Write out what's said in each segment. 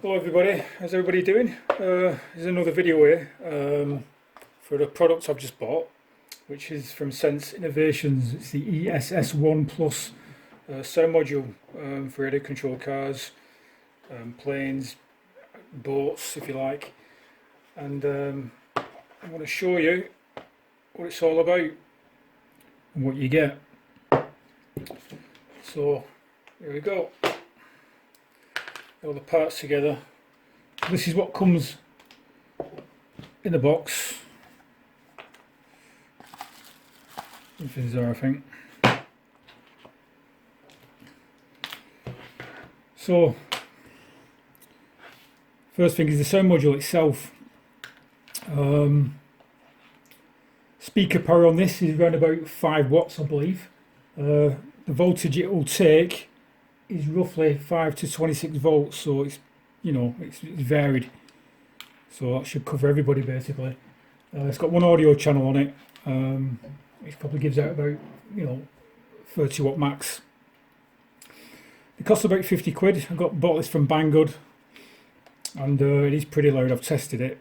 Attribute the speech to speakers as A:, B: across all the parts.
A: Hello everybody, how's everybody doing? There's another video here for the product I've just bought, which is from Sense Innovations. It's the ESS ONE PLUS sound module for radio control cars, planes, boats if you like, and I want to show you what it's all about and what you get. So here we go. All the parts together. This is what comes in the box. Everything's there, I think. So, first thing is the sound module itself. Speaker power on this is around about 5 watts, I believe. The voltage it will take is roughly 5 to 26 volts, so it's, you know, it's varied, so that should cover everybody basically. It's got one audio channel on it, which probably gives out about, you know, 30 watt max. It costs about 50 quid. I bought this from Banggood, and it is pretty loud. I've tested it,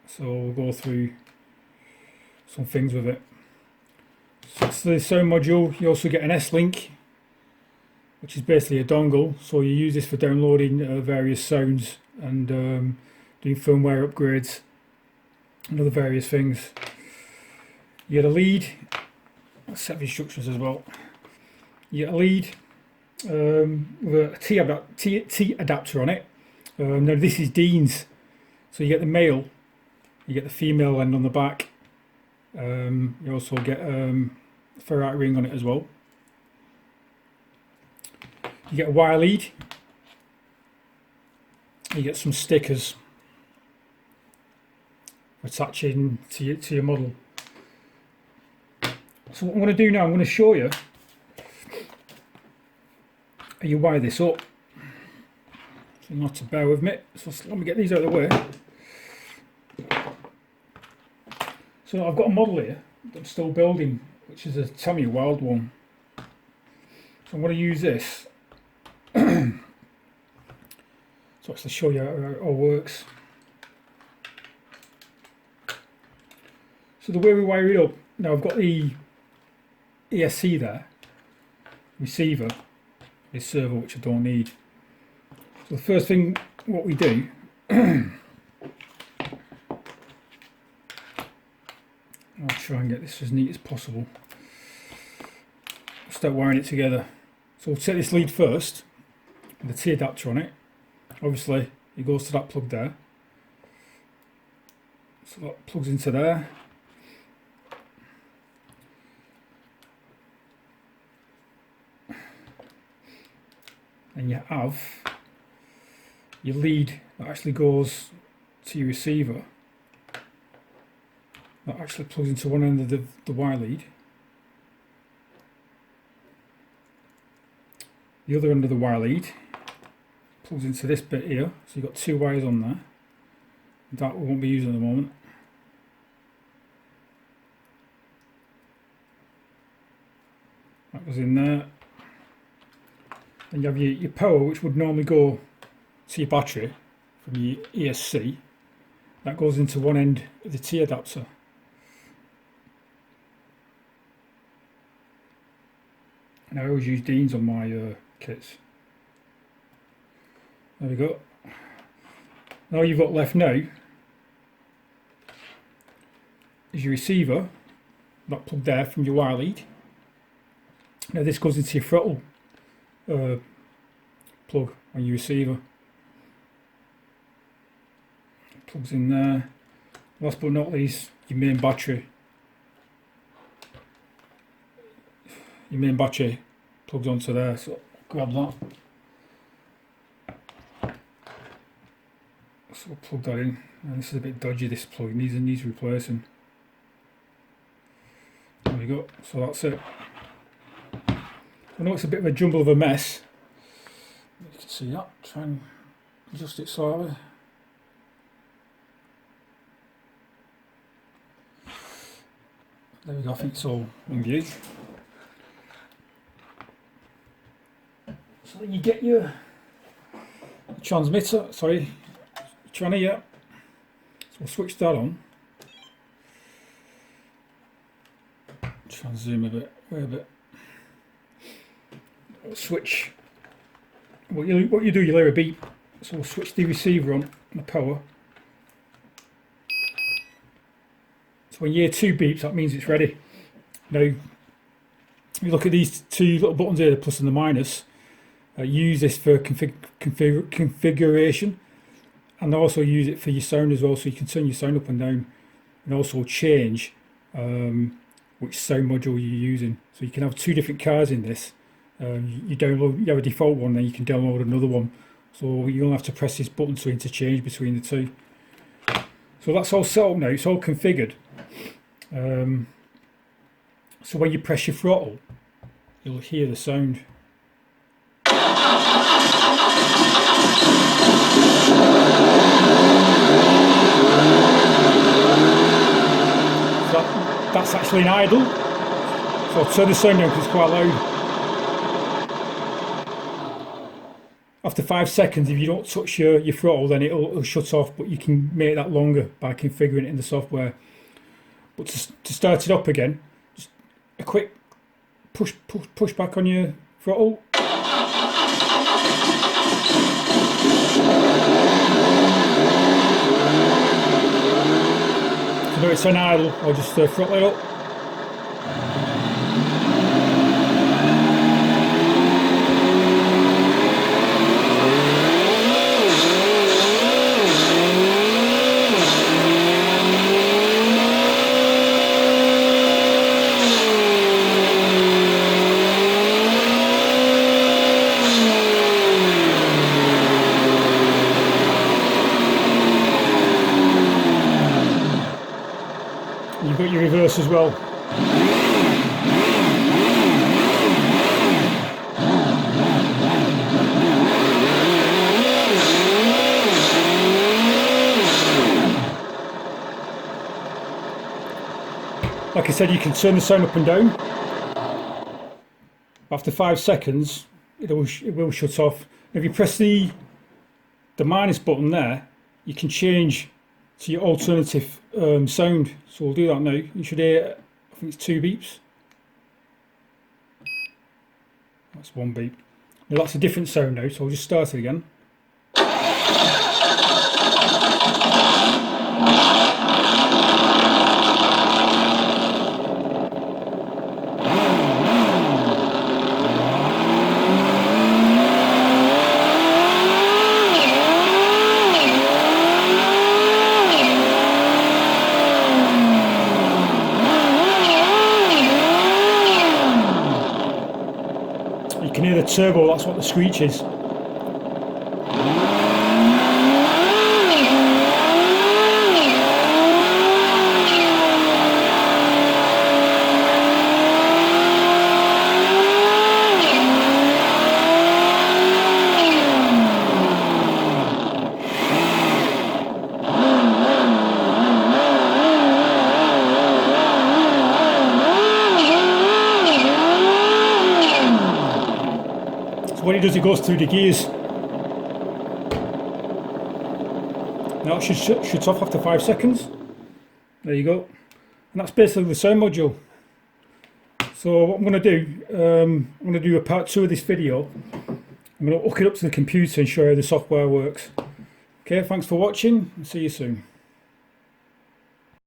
A: so we'll go through some things with it. So it's the sound module. You also get an S-Link, which is basically a dongle, so you use this for downloading various sounds and doing firmware upgrades and other various things. You get a lead, a set of instructions as well. You get a lead with a T adapter on it. Now this is Dean's, so you get the male, you get the female end on the back. You also get a ferrite ring on it as well. You get a wire lead, you get some stickers attaching to your model. So what I'm going to do now, I'm going to show you how you wire this up. So you have to bear with me. So let me get these out of the way. So I've got a model here that I'm still building, which is a Tammy Wild one. So I'm going to use this to actually show you how it all works. So the way we wire it up, now I've got the ESC there, receiver, this servo which I don't need. So the first thing what we do, I'll try and get this as neat as possible. Start wiring it together. So we'll take this lead first, with the T adapter on it. Obviously it goes to that plug there, so that plugs into there. And you have your lead that actually goes to your receiver, that actually plugs into one end of the wire lead. The other end of the wire lead plugs into this bit here, so you've got 2 wires on there. That we won't be using at the moment. That goes in there. Then you have your power, which would normally go to your battery from your ESC. That goes into one end of the T adapter. And I always use Dean's on my kits. There we go. All you've got left now is your receiver, that plug there from your wire lead. Now this goes into your throttle plug on your receiver. Plugs in there. Last but not least, your main battery. Your main battery plugs onto there, so grab that. So we'll plug that in. And this is a bit dodgy, this plug, needs replacing. There we go, so that's it. I know it's a bit of a jumble of a mess. You can see that, try and adjust it slightly. There we go, I think it's all in view. So then you get your transmitter, sorry, tranny, yeah. So we'll switch that on. Try and zoom a bit, way a bit. We'll switch. What you do, you'll hear a beep. So we'll switch the receiver on and the power. So when you hear 2 beeps, that means it's ready. Now, if you look at these 2 little buttons here, the plus and the minus, use this for configuration, and also use it for your sound as well, so you can turn your sound up and down, and also change which sound module you're using. So you can have 2 different cards in this. You have a default one, then you can download another one. So you don't have to press this button to interchange between the 2. So that's all set up now, it's all configured. So when you press your throttle, you'll hear the sound. So that's actually an idle. So I'll turn the sound down because it's quite loud. After 5 seconds, if you don't touch your throttle, then it'll shut off, but you can make that longer by configuring it in the software. But to start it up again, just a quick push back on your throttle. So now it's on idle, I'll just throttle it up. You've got your reverse as well. Like I said, you can turn the sound up and down. After 5 seconds, it will shut off. If you press the minus button there, you can change to your alternative sound. So we'll do that now. You should hear, I think it's 2 beeps. That's 1 beep. Now that's a different sound now, so I'll just start it again. You can hear the turbo, that's what the screech is. What it does, it goes through the gears. Now it should shut off after 5 seconds. There you go. And that's basically the sound module. So what I'm going to do, I'm going to do a part 2 of this video. I'm going to hook it up to the computer and show you how the software works. Okay, thanks for watching and see you soon.